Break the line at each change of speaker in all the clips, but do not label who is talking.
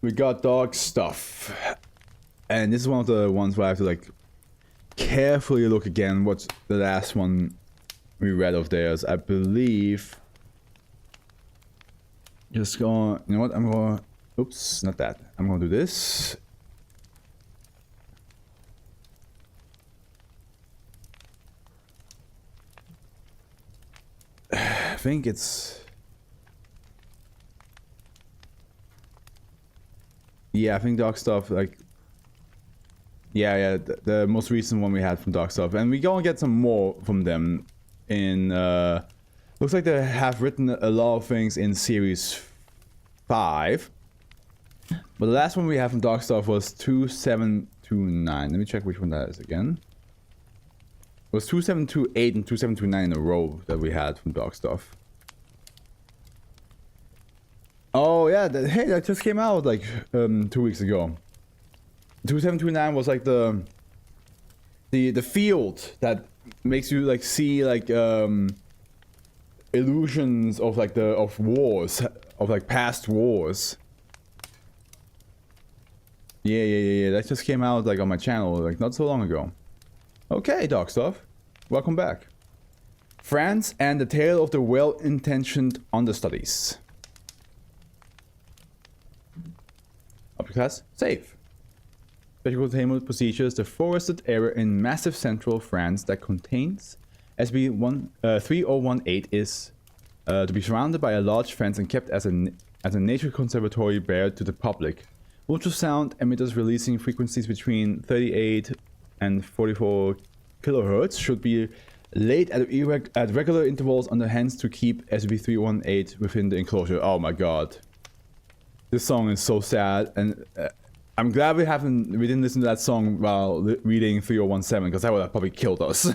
we got dog stuff. And this is one of the ones where I have to like carefully look again what's the last one we read of theirs. I believe. Just go, you know what, I'm gonna, oops, not that. I'm gonna do this. I think it's, yeah, I think Dog Stuff, like, yeah, the most recent one we had from Dog Stuff, and we gonna get some more from them in, looks like they have written a lot of things in series 5, but the last one we have from Dog Stuff was 2729. Let me check which one that is again. It was 2728 and 2729 in a row that we had from Dog Stuff. Oh yeah, hey, that just came out like 2 weeks ago. 2729 was like the field that makes you like see like illusions of like of wars, of like past wars. Yeah. That just came out like on my channel like not so long ago. Okay, Dog Stuff, welcome back. France and the Tale of the Well-Intentioned Understudies. Object class, save. Special containment procedures, the forested area in massive central France that contains SCP 3018 is to be surrounded by a large fence and kept as a nature conservatory bare to the public. Ultrasound emitters releasing frequencies between 38 and 44 kilohertz should be laid at regular intervals on the hands to keep SCP-318 within the enclosure. Oh my god. This song is so sad, and I'm glad we didn't listen to that song while reading 3017, because that would have probably killed us.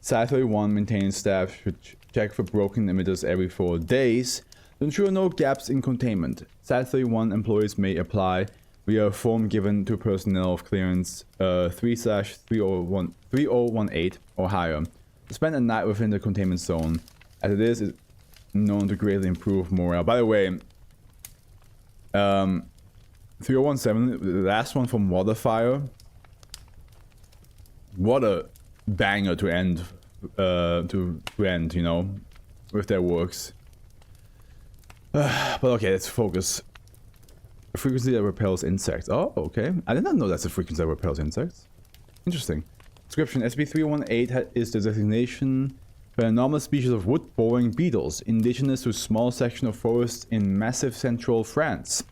Site-31 maintains staff should check for broken emitters every 4 days to ensure no gaps in containment. Site-31 employees may apply via a form given to personnel of clearance 3/3018 or higher to spend a night within the containment zone, as it is known to greatly improve morale. By the way, 3017, the last one from Waterfire, what a banger to end, you know, with their works. But okay, let's focus. A frequency that repels insects. Oh, okay. I did not know that's a frequency that repels insects. Interesting. Description: SCP-318 is the designation for an anomalous species of wood-boring beetles, indigenous to a small section of forest in massive central France.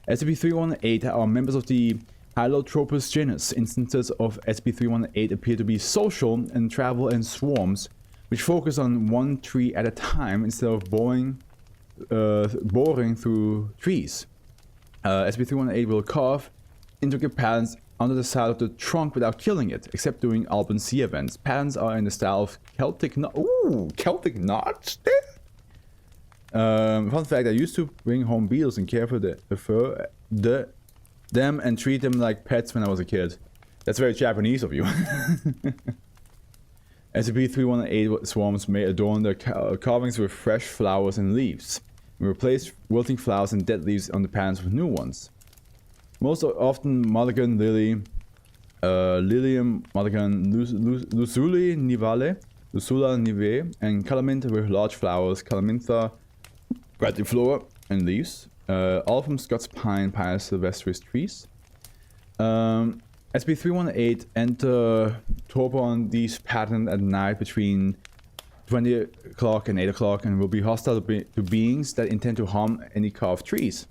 SCP-318 are members of the Hylothropus genus. Instances of SCP-318 appear to be social and travel in swarms, which focus on one tree at a time instead of boring through trees. SCP-318 will carve intricate patterns under the side of the trunk without killing it, except during Alban Sea events. Patterns are in the style of Celtic Celtic knots? Fun fact, I used to bring home beetles and care for them and treat them like pets when I was a kid. That's very Japanese of you. SCP-318 swarms may adorn their carvings with fresh flowers and leaves, and replace wilting flowers and dead leaves on the patterns with new ones. Most often Mulligan lily, Lilium mulligan, Lucula nivae, and Calamintha with large flowers, Calamintha gratiflora and leaves. All from Scots pine, Pinus sylvestris trees. SCP-318 enter torpor on these patterns at night between 20 o'clock and 8 o'clock and will be hostile to beings that intend to harm any carved trees.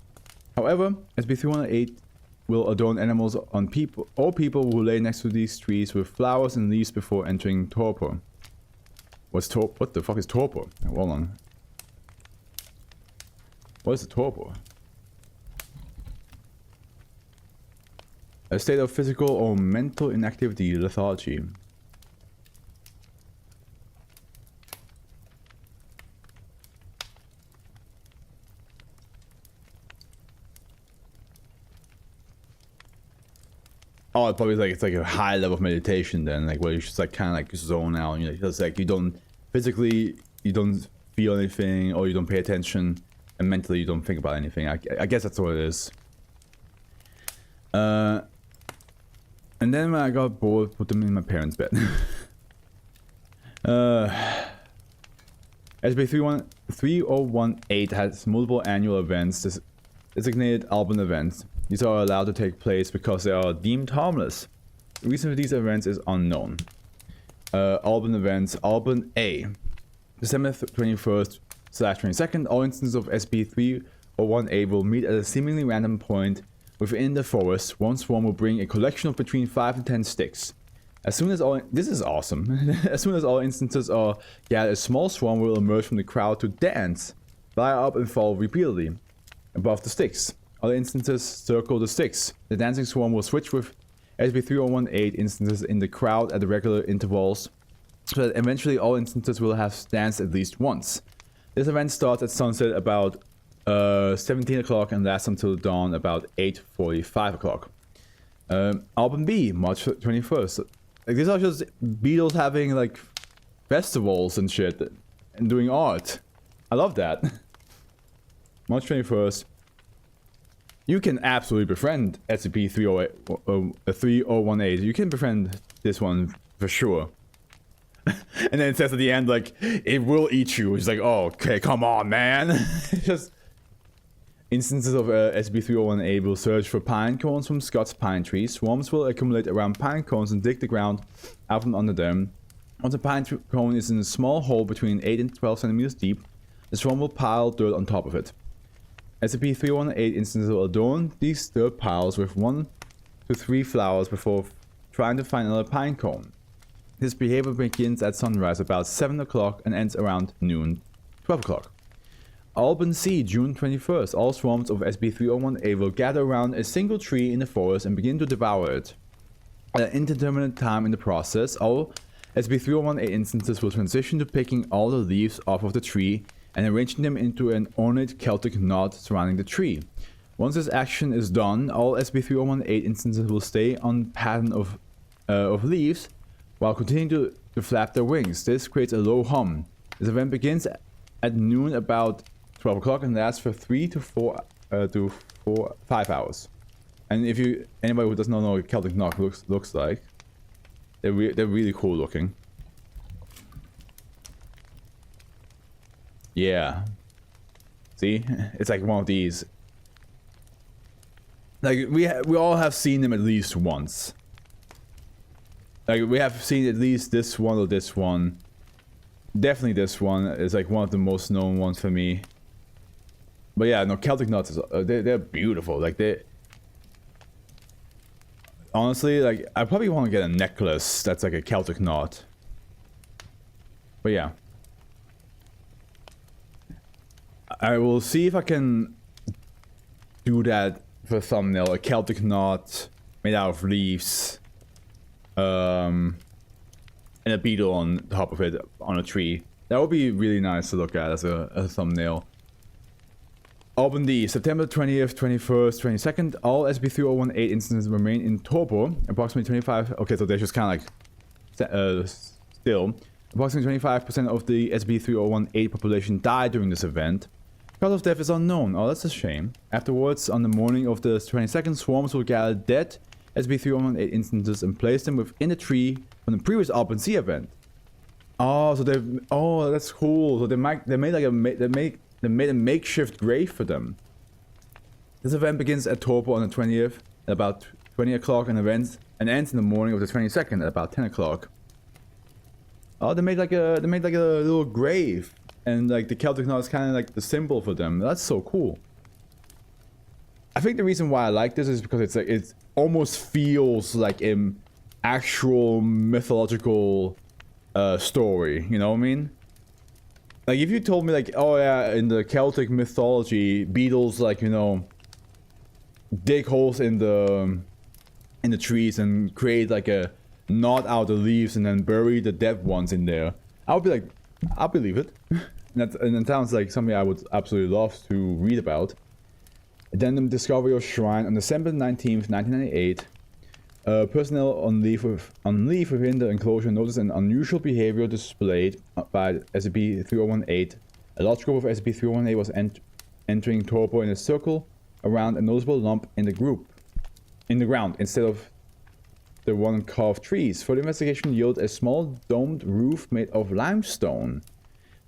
However, SCP-318 will adorn animals on people or people who lay next to these trees with flowers and leaves before entering torpor. What the fuck is torpor? Hold on. What is a torpor? A state of physical or mental inactivity, lethargy. Oh, it's probably like it's like a high level of meditation then, like where you just like kind of like zone out. And it's like you don't physically, you don't feel anything or you don't pay attention, and mentally you don't think about anything. I guess that's what it is. And then when I got bored, put them in my parents' bed. SCP 3018 has multiple annual events, designated Alban events. These are allowed to take place because they are deemed harmless. The reason for these events is unknown. Alban events. Alban A. December 21st/22nd, all instances of SCP-3018 will meet at a seemingly random point within the forest. One swarm will bring a collection of between 5 and 10 sticks. As soon as all... This is awesome. As soon as all instances are gathered, a small swarm will emerge from the crowd to dance, fly up and fall repeatedly above the sticks. Other instances circle the sticks. The dancing swarm will switch with SCP-3018 instances in the crowd at regular intervals, so that eventually all instances will have danced at least once. This event starts at sunset about 17 o'clock and lasts until dawn about 8:45 o'clock. Alban B, March 21st. Like, these are just Beetles having like festivals and shit and doing art. I love that. March 21st. You can absolutely befriend SCP-3018. You can befriend this one for sure. And then it says at the end, like, it will eat you. It's like, oh, okay, come on, man. Just instances of SCP-3018 will search for pine cones from Scott's pine trees. Swarms will accumulate around pine cones and dig the ground out from under them. Once a pine cone is in a small hole between 8 and 12 centimeters deep, the swarm will pile dirt on top of it. SCP-3018 instances will adorn these dirt piles with 1 to 3 flowers before trying to find another pine cone. This behavior begins at sunrise about 7 o'clock and ends around noon, 12 o'clock. Alban C, June 21st. All swarms of SCP-3018 will gather around a single tree in the forest and begin to devour it. At an indeterminate time in the process, all SCP-3018 instances will transition to picking all the leaves off of the tree and arranging them into an ornate Celtic knot surrounding the tree. Once this action is done, all SCP-3018 instances will stay on pattern of leaves while continuing to flap their wings. This creates a low hum. This event begins at noon about 12 o'clock and lasts for 3 to 5 hours. And if anybody who does not know what Celtic knot looks like, they're really cool looking. Yeah. See? It's like one of these. Like, we all have seen them at least once. Like, we have seen at least this one or this one. Definitely this one is like one of the most known ones for me. But yeah, no, Celtic knots, they're beautiful. Like, honestly, like, I probably want to get a necklace that's like a Celtic knot. But yeah. I will see if I can do that for a thumbnail. A Celtic knot made out of leaves. And a beetle on top of it on a tree. That would be really nice to look at as a thumbnail. Alban D, September 20th, 21st, 22nd. All SCP-3018 instances remain in torpor. Approximately 25... Okay, so they're just kind of like... still. Approximately 25% of the SCP-3018 population died during this event. Cause of death is unknown. Oh, that's a shame. Afterwards, on the morning of the 22nd, swarms will gather dead SCP-3018 instances and place them within the tree from the previous Alban C event. Oh, so they... Oh, that's cool. So they made like a... They made a makeshift grave for them. This event begins at torpor on the 20th at about 20 o'clock and ends in the morning of the 22nd at about 10 o'clock. Oh, they made like a little grave, and like the Celtic knot is kind of like the symbol for them. That's so cool. I think the reason why I like this is because it's like it almost feels like an actual mythological story. You know what I mean? Like, if you told me, like, oh yeah, in the Celtic mythology, Beetles, like, you know, dig holes in the trees and create, like, a knot out of leaves and then bury the dead ones in there, I would be like, I'll believe it. And that sounds like something I would absolutely love to read about. Addendum Discovery of Shrine on December 19th, 1998. Personnel on leave within the enclosure noticed an unusual behavior displayed by SCP-3018. A large group of SCP-3018 was entering torpor in a circle around a noticeable lump in the ground instead of the one carved trees. Further investigation yielded a small domed roof made of limestone.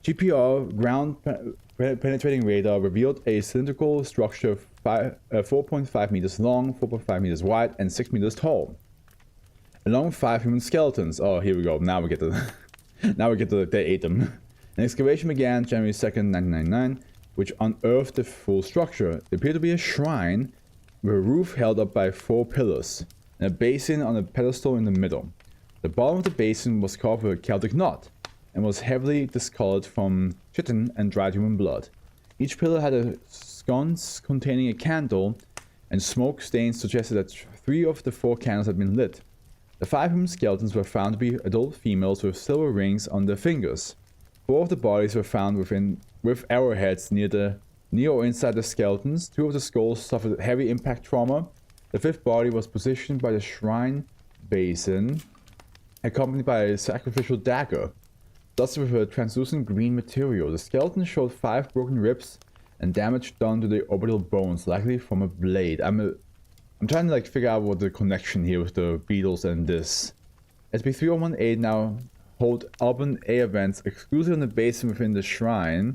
GPR ground penetrating radar revealed a cylindrical structure 4.5 meters long, 4.5 meters wide, and 6 meters tall, along with 5 human skeletons. Oh, here we go. Now we get to they ate them. An excavation began January 2nd, 1999, which unearthed the full structure. It appeared to be a shrine with a roof held up by 4 pillars and a basin on a pedestal in the middle. The bottom of the basin was carved with a Celtic knot and was heavily discolored from chitin and dried human blood. Each pillar had a sconce containing a candle, and smoke stains suggested that 3 of the 4 candles had been lit. The 5 human skeletons were found to be adult females with silver rings on their fingers. 4 of the bodies were found with arrowheads near or inside the skeletons. 2 of the skulls suffered heavy impact trauma. The 5th body was positioned by the shrine basin, accompanied by a sacrificial dagger, thus with a translucent green material. The skeleton showed 5 broken ribs and damage done to the orbital bones, likely from a blade. I'm trying to figure out what the connection here with the Beetles and this. SCP-3018 now hold open A events exclusive on the basin within the shrine.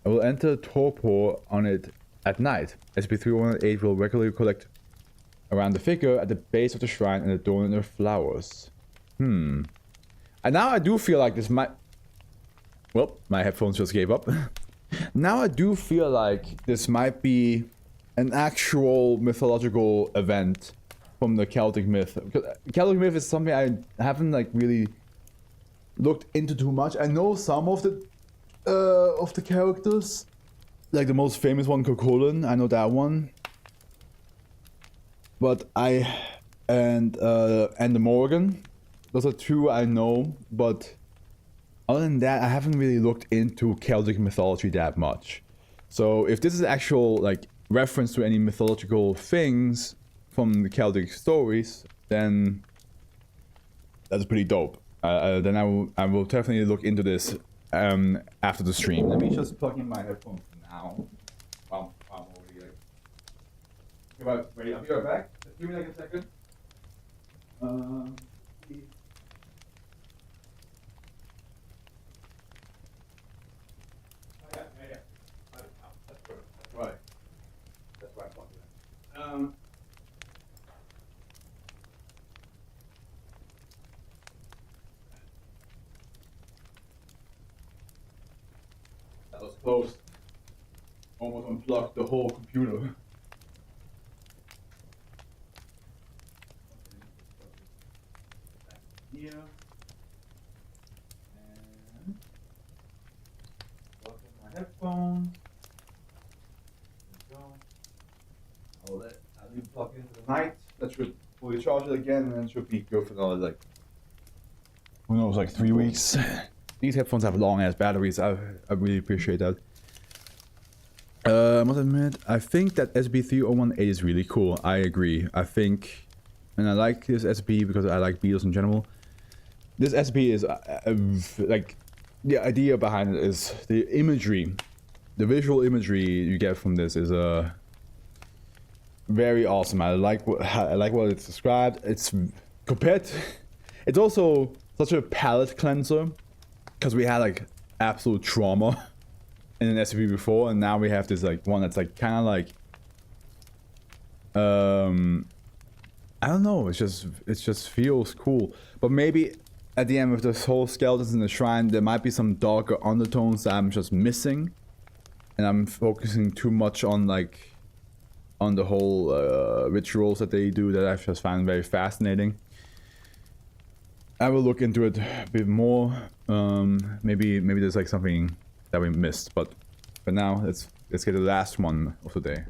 I will enter torpor on it at night. SCP-3018 will regularly collect around the figure at the base of the shrine and adorn it with flowers. And now I do feel like this might... Well, my headphones just gave up. Now I do feel like this might be an actual mythological event from the Celtic myth. Celtic myth is something I haven't really looked into too much. I know some of the characters, like the most famous one, Cuchulainn. I know that one. But and the Morgan. Those are 2 I know, but other than that, I haven't really looked into Celtic mythology that much. So if this is actual reference to any mythological things from the Celtic stories, then that's pretty dope. Then I will definitely look into this after the stream. Let me just plug in my headphones now. I'm already ready. I'll be right back. Just give me a second. That's why I plugged it in. That was close. Almost unplugged the whole computer. Here. And plug in my headphones. I'll leave it plugged in for the night. That should fully charge it again, and then it should be good for another who knows, 3 weeks. These headphones have long ass batteries. I really appreciate that. I must admit, I think that SCP-3018 is really cool. I agree. I think, and I like this SCP because I like Beetles in general. This SCP is the idea behind it is the imagery, the visual imagery you get from this is very awesome. I like what it's described. It's it's also such a palate cleanser because we had absolute trauma in an SCP before, and now we have this one that's kind of I don't know. It just feels cool. But maybe at the end with this whole skeletons in the shrine, there might be some darker undertones that I'm just missing, and I'm focusing too much on on the whole rituals that they do that I just find very fascinating. I will look into it a bit more. Maybe there's something that we missed, but for now, let's get the last one of the day.